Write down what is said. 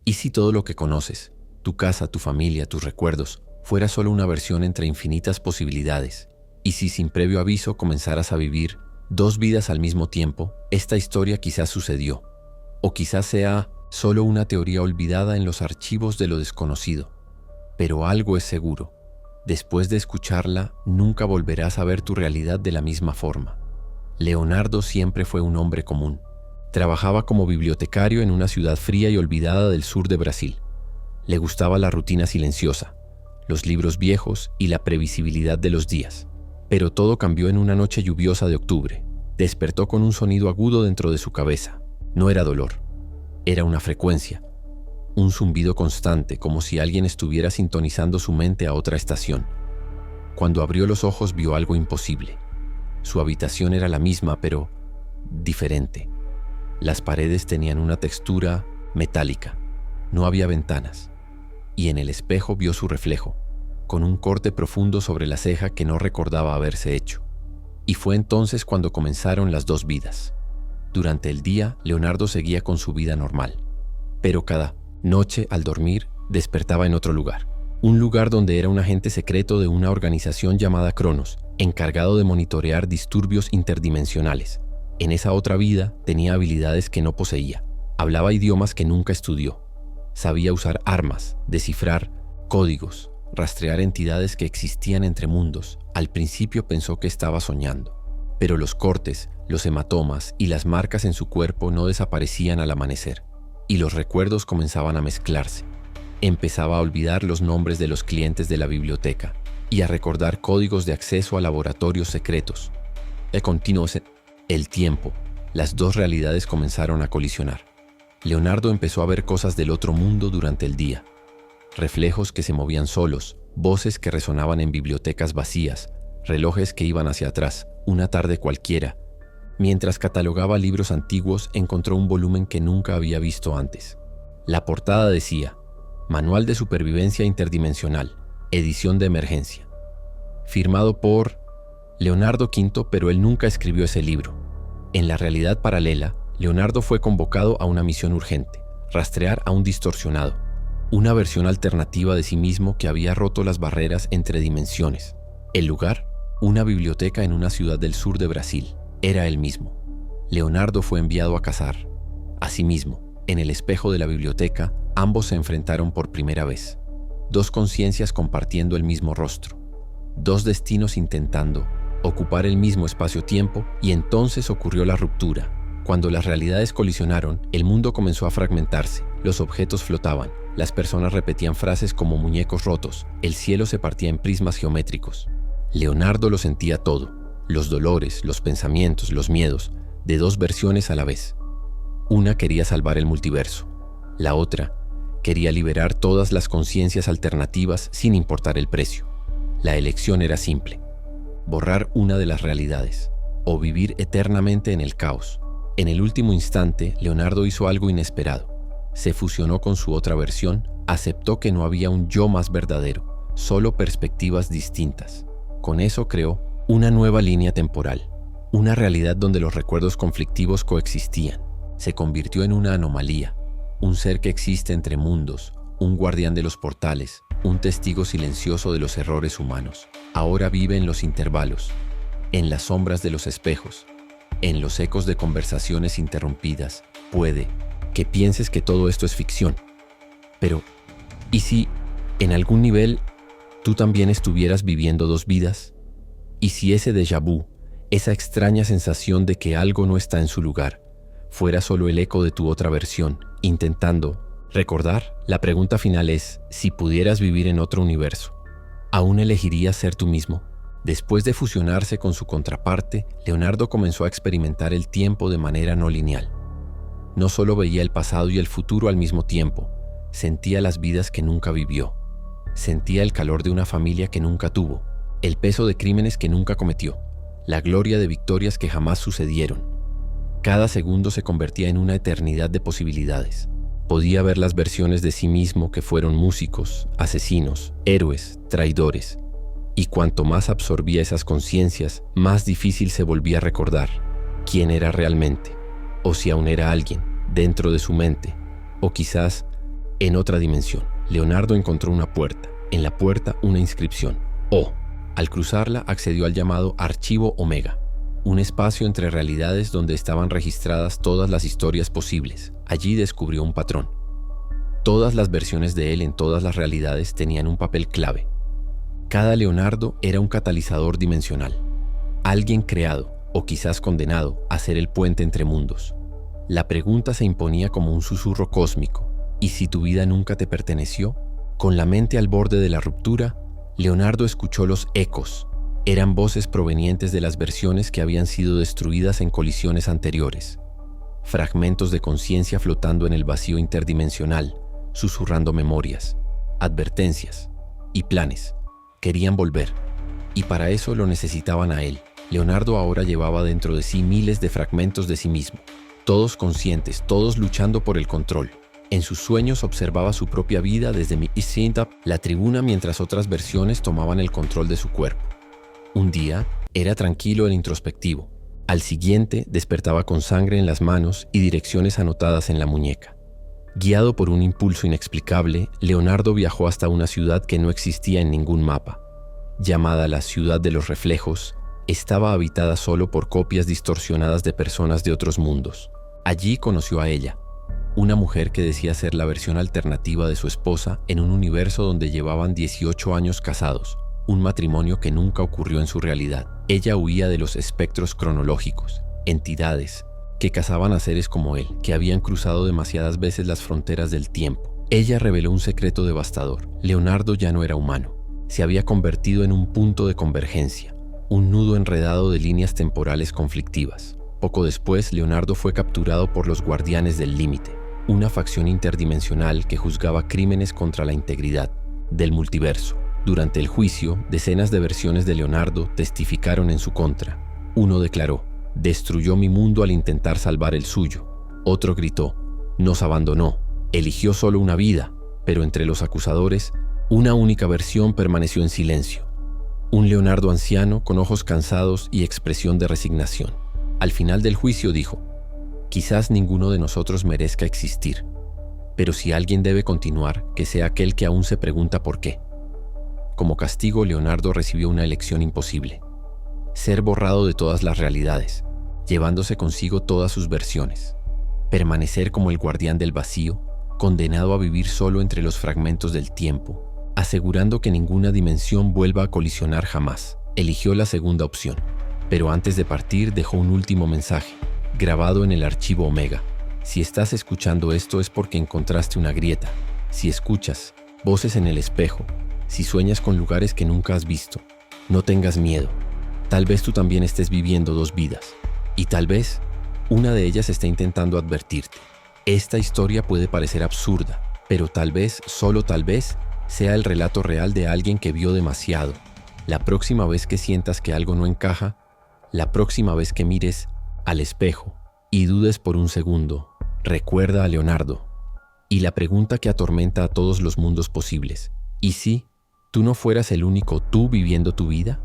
¿Y si todo lo que conoces, tu casa, tu familia, tus recuerdos, fuera solo una versión entre infinitas posibilidades? ¿Y si sin previo aviso comenzaras a vivir dos vidas al mismo tiempo? Esta historia quizás sucedió, o quizás sea solo una teoría olvidada en los archivos de lo desconocido. Pero algo es seguro: después de escucharla, nunca volverás a ver tu realidad de la misma forma. Leonardo siempre fue un hombre común. Trabajaba como bibliotecario en una ciudad fría y olvidada del sur de Brasil. Le gustaba la rutina silenciosa, los libros viejos y la previsibilidad de los días. Pero todo cambió en una noche lluviosa de octubre. Despertó con un sonido agudo dentro de su cabeza. No era dolor, era una frecuencia, un zumbido constante, como si alguien estuviera sintonizando su mente a otra estación. Cuando abrió los ojos vio algo imposible. Su habitación era la misma, pero diferente. Las paredes tenían una textura metálica. No había ventanas. Y en el espejo vio su reflejo, con un corte profundo sobre la ceja que no recordaba haberse hecho. Y fue entonces cuando comenzaron las dos vidas. Durante el día, Leonardo seguía con su vida normal. Pero cada noche, al dormir, despertaba en otro lugar. Un lugar donde era un agente secreto de una organización llamada Cronos, encargado de monitorear disturbios interdimensionales. En esa otra vida tenía habilidades que no poseía. Hablaba idiomas que nunca estudió. Sabía usar armas, descifrar códigos, rastrear entidades que existían entre mundos. Al principio pensó que estaba soñando. Pero los cortes, los hematomas y las marcas en su cuerpo no desaparecían al amanecer. Y los recuerdos comenzaban a mezclarse. Empezaba a olvidar los nombres de los clientes de la biblioteca y a recordar códigos de acceso a laboratorios secretos. El tiempo, las dos realidades comenzaron a colisionar. Leonardo empezó a ver cosas del otro mundo durante el día. Reflejos que se movían solos, voces que resonaban en bibliotecas vacías, relojes que iban hacia atrás, una tarde cualquiera. Mientras catalogaba libros antiguos, encontró un volumen que nunca había visto antes. La portada decía: Manual de Supervivencia Interdimensional, edición de emergencia. Firmado por Leonardo V, pero él nunca escribió ese libro. En la realidad paralela, Leonardo fue convocado a una misión urgente: rastrear a un distorsionado, una versión alternativa de sí mismo que había roto las barreras entre dimensiones. El lugar, una biblioteca en una ciudad del sur de Brasil, era el mismo. Leonardo fue enviado a cazar. Asimismo, en el espejo de la biblioteca, ambos se enfrentaron por primera vez. Dos conciencias compartiendo el mismo rostro. Dos destinos intentando ocupar el mismo espacio-tiempo, y entonces ocurrió la ruptura. Cuando las realidades colisionaron, el mundo comenzó a fragmentarse. Los objetos flotaban. Las personas repetían frases como muñecos rotos. El cielo se partía en prismas geométricos. Leonardo lo sentía todo: los dolores, los pensamientos, los miedos, de dos versiones a la vez. Una quería salvar el multiverso. La otra quería liberar todas las conciencias alternativas sin importar el precio. La elección era simple: borrar una de las realidades o vivir eternamente en el caos. En el último instante, Leonardo hizo algo inesperado. Se fusionó con su otra versión, aceptó que no había un yo más verdadero, solo perspectivas distintas. Con eso creó una nueva línea temporal, una realidad donde los recuerdos conflictivos coexistían. Se convirtió en una anomalía, un ser que existe entre mundos, un guardián de los portales, un testigo silencioso de los errores humanos. Ahora vive en los intervalos, en las sombras de los espejos, en los ecos de conversaciones interrumpidas. Puede que pienses que todo esto es ficción, pero ¿y si, en algún nivel, tú también estuvieras viviendo dos vidas? ¿Y si ese déjà vu, esa extraña sensación de que algo no está en su lugar, fuera solo el eco de tu otra versión, intentando recordar? La pregunta final es: si pudieras vivir en otro universo, ¿aún elegirías ser tú mismo? Después de fusionarse con su contraparte, Leonardo comenzó a experimentar el tiempo de manera no lineal. No solo veía el pasado y el futuro al mismo tiempo, sentía las vidas que nunca vivió. Sentía el calor de una familia que nunca tuvo, el peso de crímenes que nunca cometió, la gloria de victorias que jamás sucedieron. Cada segundo se convertía en una eternidad de posibilidades. Podía ver las versiones de sí mismo que fueron músicos, asesinos, héroes, traidores. Y cuanto más absorbía esas conciencias, más difícil se volvía a recordar quién era realmente, o si aún era alguien dentro de su mente, o quizás En otra dimensión, Leonardo encontró una puerta. En la puerta, una inscripción: O. Al cruzarla, accedió al llamado Archivo Omega, un espacio entre realidades donde estaban registradas todas las historias posibles. Allí descubrió un patrón. Todas las versiones de él en todas las realidades tenían un papel clave. Cada Leonardo era un catalizador dimensional, alguien creado o quizás condenado a ser el puente entre mundos. La pregunta se imponía como un susurro cósmico: ¿y si tu vida nunca te perteneció? Con la mente al borde de la ruptura, Leonardo escuchó los ecos. Eran voces provenientes de las versiones que habían sido destruidas en colisiones anteriores. Fragmentos de conciencia flotando en el vacío interdimensional, susurrando memorias, advertencias y planes. Querían volver, y para eso lo necesitaban a él. Leonardo ahora llevaba dentro de sí miles de fragmentos de sí mismo, todos conscientes, todos luchando por el control. En sus sueños observaba su propia vida desde la tribuna, mientras otras versiones tomaban el control de su cuerpo. Un día era tranquilo e introspectivo. Al siguiente despertaba con sangre en las manos y direcciones anotadas en la muñeca. Guiado por un impulso inexplicable, Leonardo viajó hasta una ciudad que no existía en ningún mapa. Llamada la Ciudad de los Reflejos, estaba habitada solo por copias distorsionadas de personas de otros mundos. Allí conoció a ella, una mujer que decía ser la versión alternativa de su esposa en un universo donde llevaban 18 años casados, un matrimonio que nunca ocurrió en su realidad. Ella huía de los espectros cronológicos, entidades que cazaban a seres como él, que habían cruzado demasiadas veces las fronteras del tiempo. Ella reveló un secreto devastador: Leonardo ya no era humano, se había convertido en un punto de convergencia, un nudo enredado de líneas temporales conflictivas. Poco después, Leonardo fue capturado por los Guardianes del Límite, una facción interdimensional que juzgaba crímenes contra la integridad del multiverso. Durante el juicio, decenas de versiones de Leonardo testificaron en su contra. Uno declaró: destruyó mi mundo al intentar salvar el suyo. Otro gritó: nos abandonó, eligió solo una vida. Pero entre los acusadores, una única versión permaneció en silencio. Un Leonardo anciano con ojos cansados y expresión de resignación. Al final del juicio dijo: quizás ninguno de nosotros merezca existir, pero si alguien debe continuar, que sea aquel que aún se pregunta por qué. Como castigo, Leonardo recibió una elección imposible: ser borrado de todas las realidades, llevándose consigo todas sus versiones. Permanecer como el guardián del vacío, condenado a vivir solo entre los fragmentos del tiempo, asegurando que ninguna dimensión vuelva a colisionar jamás. Eligió la segunda opción, pero antes de partir dejó un último mensaje, grabado en el archivo Omega: si estás escuchando esto es porque encontraste una grieta. Si escuchas voces en el espejo, si sueñas con lugares que nunca has visto, no tengas miedo. Tal vez tú también estés viviendo dos vidas, y tal vez una de ellas está intentando advertirte. Esta historia puede parecer absurda, pero tal vez, solo tal vez, sea el relato real de alguien que vio demasiado. La próxima vez que sientas que algo no encaja, la próxima vez que mires al espejo y dudes por un segundo, recuerda a Leonardo y la pregunta que atormenta a todos los mundos posibles: ¿y si tú no fueras el único tú viviendo tu vida?